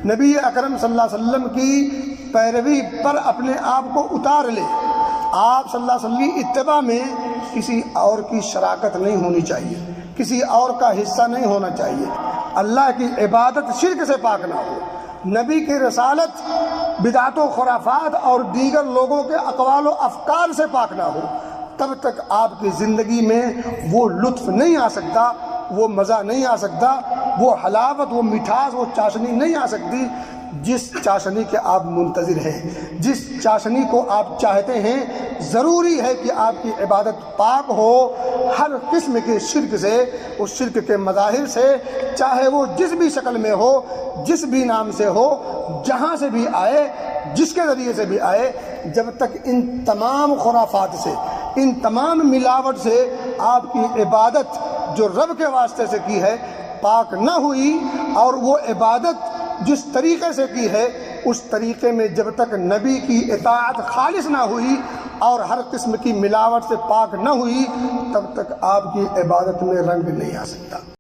نبی اکرم صلی اللہ علیہ وسلم کی پیروی پر اپنے آپ کو اتار لے۔ آپ صلی اللہ علیہ وسلم کی اتباع میں کسی اور کی شراکت نہیں ہونی چاہیے، کسی اور کا حصہ نہیں ہونا چاہیے، اللہ کی عبادت شرک سے پاک نہ ہو، نبی کی رسالت بدعت و خرافات اور دیگر لوگوں کے اقوال و افکار سے پاک نہ ہو، تب تک آپ کی زندگی میں وہ لطف نہیں آ سکتا، وہ مزہ نہیں آ سکتا، وہ حلاوت، وہ مٹھاس، وہ چاشنی نہیں آ سکتی جس چاشنی کے آپ منتظر ہیں، جس چاشنی کو آپ چاہتے ہیں۔ ضروری ہے کہ آپ کی عبادت پاک ہو ہر قسم کے شرک سے، اس شرک کے مظاہر سے، چاہے وہ جس بھی شکل میں ہو، جس بھی نام سے ہو، جہاں سے بھی آئے، جس کے ذریعے سے بھی آئے، جب تک ان تمام خرافات سے، ان تمام ملاوٹ سے آپ کی عبادت جو رب کے واسطے سے کی ہے پاک نہ ہوئی، اور وہ عبادت جس طریقے سے کی ہے اس طریقے میں جب تک نبی کی اطاعت خالص نہ ہوئی اور ہر قسم کی ملاوٹ سے پاک نہ ہوئی، تب تک آپ کی عبادت میں رنگ نہیں آ سکتا۔